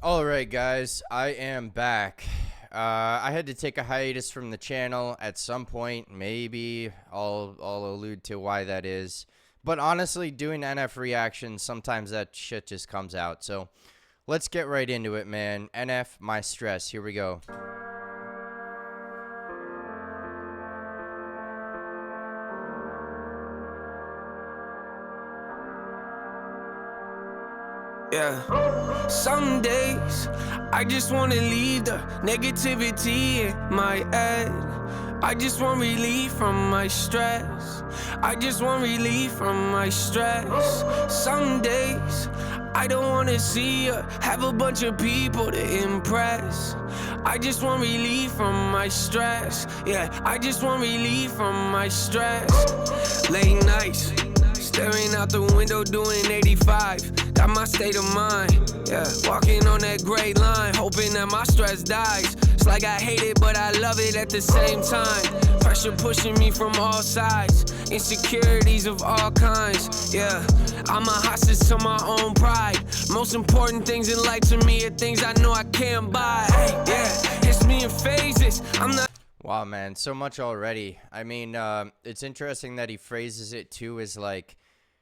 Alright guys, I am back. I had to take a hiatus from the channel at some point. Maybe I'll allude to why that is. But honestly, doing NF reactions, sometimes that shit just comes out. So let's get right into it, man. NF, My Stress. Here we go. Yeah, some days I just wanna leave the negativity in my head. I just want relief from my stress. I just want relief from my stress. Some days I don't wanna see you have a bunch of people to impress. I just want relief from my stress. Yeah, I just want relief from my stress. Late nights, staring out the window doing 85. Got my state of mind, yeah. Walking on that gray line, hoping that my stress dies. It's like I hate it, but I love it at the same time. Pressure pushing me from all sides, insecurities of all kinds, yeah. I'm a hostage to my own pride. Most important things in life to me are things I know I can't buy, yeah. It's me in phases, I'm not. Wow, man, so much already. I mean, it's interesting that he phrases it too as like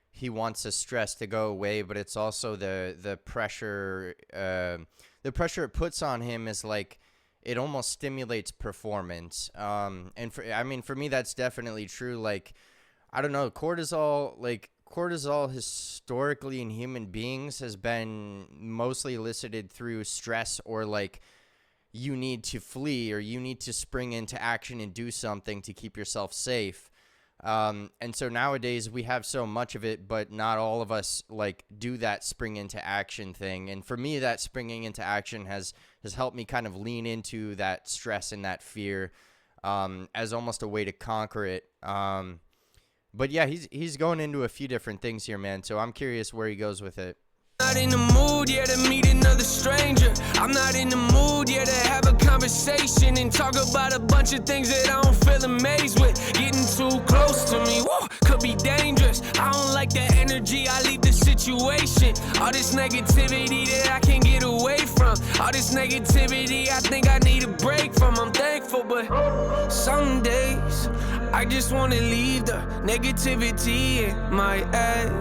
he wants the stress to go away, but it's also the pressure it puts on him is like it almost stimulates performance. And for me that's definitely true. Like, I don't know, cortisol historically in human beings has been mostly elicited through stress, or like you need to flee or you need to spring into action and do something to keep yourself safe. And so nowadays we have so much of it, but not all of us like do that spring into action thing. And for me, that springing into action has helped me kind of lean into that stress and that fear, as almost a way to conquer it. But yeah, he's going into a few different things here, man. So I'm curious where he goes with it. Not in the mood yet to meet another stranger. I'm not in the mood yet to have a conversation and talk about a bunch of things that I don't feel amazed with. Getting too close to me, whoa, could be dangerous. I don't like that energy, I leave the situation. All this negativity that I can't get away from. All this negativity I think I need a break from. I'm thankful, but some days I just wanna leave the negativity in my head.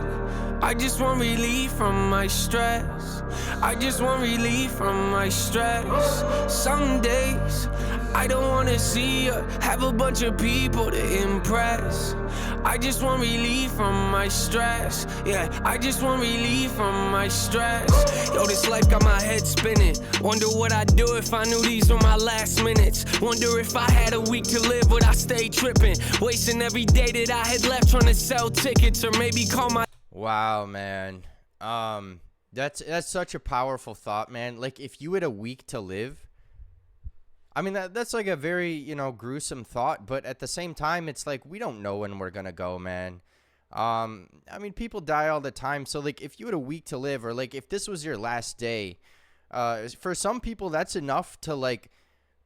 I just want relief from my stress. I just want relief from my stress. Some days I don't wanna see you have a bunch of people to impress. I just want relief from my stress. Yeah, I just want relief from my stress. Yo, this life got my head spinning. Wonder what I'd do if I knew these were my last minutes. Wonder if I had a week to live, would I stay tripping? Wasting every day that I had left trying to sell tickets, or maybe call my. Wow, man. That's such a powerful thought, man. Like, if you had a week to live, I mean, that's like a very, gruesome thought, but at the same time, it's like, we don't know when we're gonna go, man. I mean, people die all the time, so, like, if you had a week to live, or, like, if this was your last day, for some people, that's enough to, like,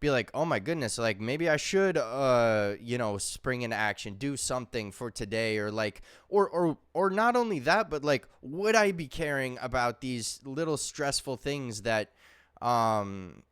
be like, oh my goodness, like maybe I should spring into action, do something for today, or like or not only that, but like, would I be caring about these little stressful things that don't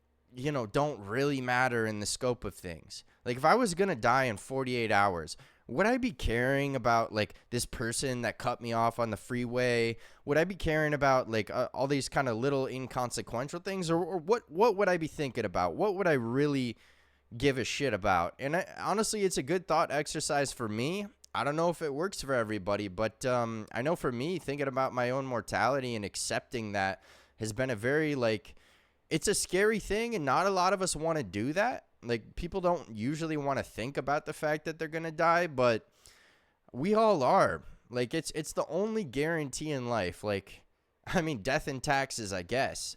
really matter in the scope of things? Like, if I was gonna die in 48 hours, would I be caring about like this person that cut me off on the freeway? Would I be caring about like all these kind of little inconsequential things, or what would I be thinking about? What would I really give a shit about? And honestly, it's a good thought exercise for me. I don't know if it works for everybody, but I know for me, thinking about my own mortality and accepting that has been a very it's a scary thing, and not a lot of us want to do that. Like, people don't usually want to think about the fact that they're going to die, but we all are. Like, it's the only guarantee in life. Like, I mean, death and taxes, I guess.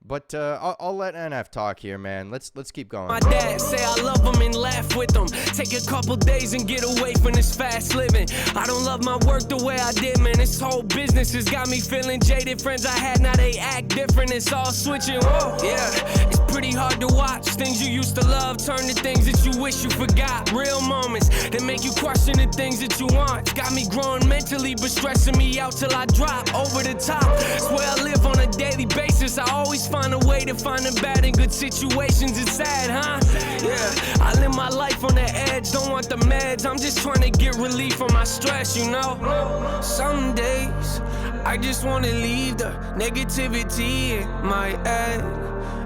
But I'll let NF talk here, man. Let's keep going. My dad say I love him and laugh with him. Take a couple days and get away from this fast living. I don't love my work the way I did, man. This whole business has got me feeling jaded. Friends I had, now they act different. It's all switching. Whoa, yeah. It's pretty hard to watch. Things you used to love turn to things that you wish you forgot. Real moments that make you question the things that you want. Got me growing mentally, but stressing me out till I drop over the top. It's where I live on a daily basis. I always find a way to find the bad in good situations. It's sad, huh? Yeah, I live my life on the edge, don't want the meds. I'm just trying to get relief from my stress, you know? Some days, I just wanna leave the negativity in my head.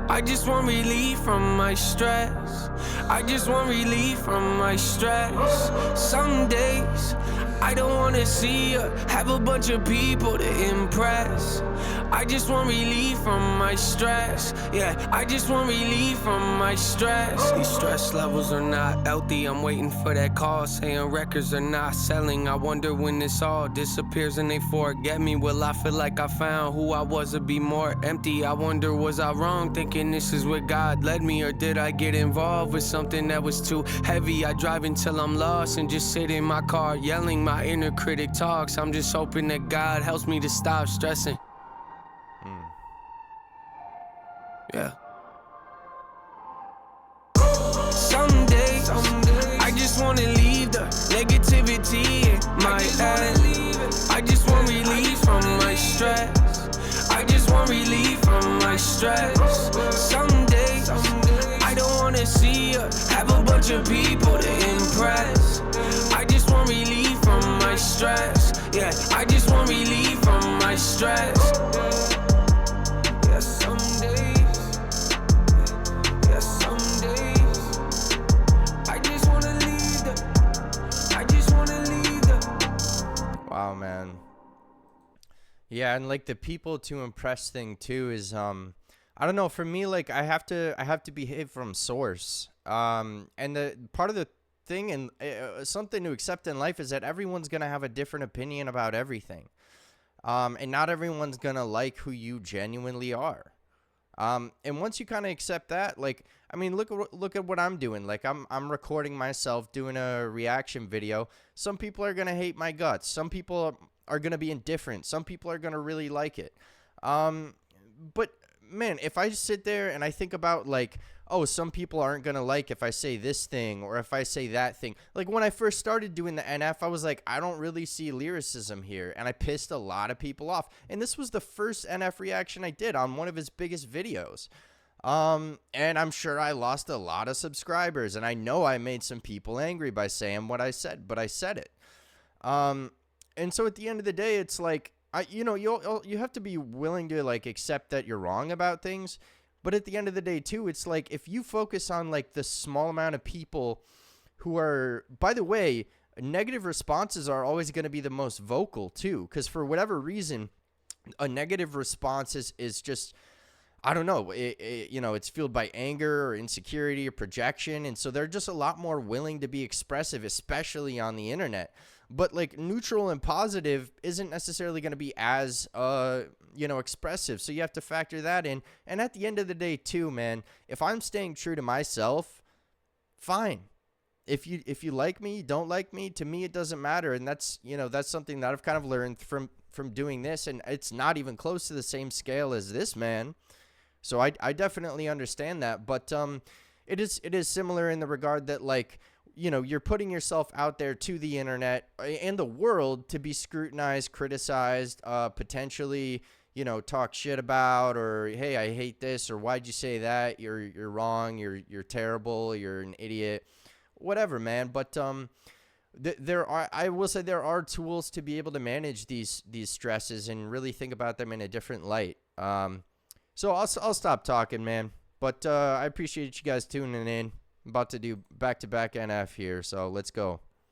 I just want relief from my stress. I just want relief from my stress. Some days, I don't wanna see her have a bunch of people to impress. I just want relief from my stress. Yeah, I just want relief from my stress. These stress levels are not healthy. I'm waiting for that call saying records are not selling. I wonder when this all disappears and they forget me. Will I feel like I found who I was or be more empty? I wonder, was I wrong thinking this is where God led me? Or did I get involved with something that was too heavy? I drive until I'm lost and just sit in my car yelling. My inner critic talks. I'm just hoping that God helps me to stop stressing. Yeah. Some days, I just wanna leave the negativity in my head. I just want relief from my stress. I just want relief from my stress. Some days, I don't wanna see her have a bunch of people to impress. I just want relief from my stress. Yeah, I just want relief from my stress. Yeah, some days. Yeah, some days. I just wanna leave the. I just wanna leave the. Wow, man. Yeah, and like the people to impress thing too is I don't know, for me, like I have to behave from source. And the part of the thing and something to accept in life is that everyone's going to have a different opinion about everything. And not everyone's going to like who you genuinely are. And once you kind of accept that, like, I mean, look at what I'm doing. Like I'm recording myself doing a reaction video. Some people are going to hate my guts. Some people are going to be indifferent. Some people are going to really like it. But man, if I just sit there and I think about like, oh, some people aren't going to like if I say this thing or if I say that thing. Like when I first started doing the NF, I was like, I don't really see lyricism here. And I pissed a lot of people off. And this was the first NF reaction I did on one of his biggest videos. And I'm sure I lost a lot of subscribers. And I know I made some people angry by saying what I said, but I said it. And so at the end of the day, it's like, you have to be willing to like accept that you're wrong about things. But at the end of the day, too, it's like if you focus on like the small amount of people who are, by the way, negative responses are always going to be the most vocal, too, because for whatever reason, a negative response is just, I don't know, it's fueled by anger or insecurity or projection. And so they're just a lot more willing to be expressive, especially on the internet. But like neutral and positive isn't necessarily going to be as, expressive. So you have to factor that in. And at the end of the day, too, man, if I'm staying true to myself, fine. If you like me, you don't like me, to me, it doesn't matter. And that's something that I've kind of learned from doing this. And it's not even close to the same scale as this man. So I definitely understand that. But it is similar in the regard that, like, you're putting yourself out there to the internet and the world to be scrutinized, criticized, potentially, talk shit about, or, hey, I hate this, or why'd you say that? You're wrong. You're terrible. You're an idiot, whatever, man. But, I will say there are tools to be able to manage these stresses and really think about them in a different light. So I'll stop talking, man, but, I appreciate you guys tuning in. I'm about to do back-to-back NF here, so let's go.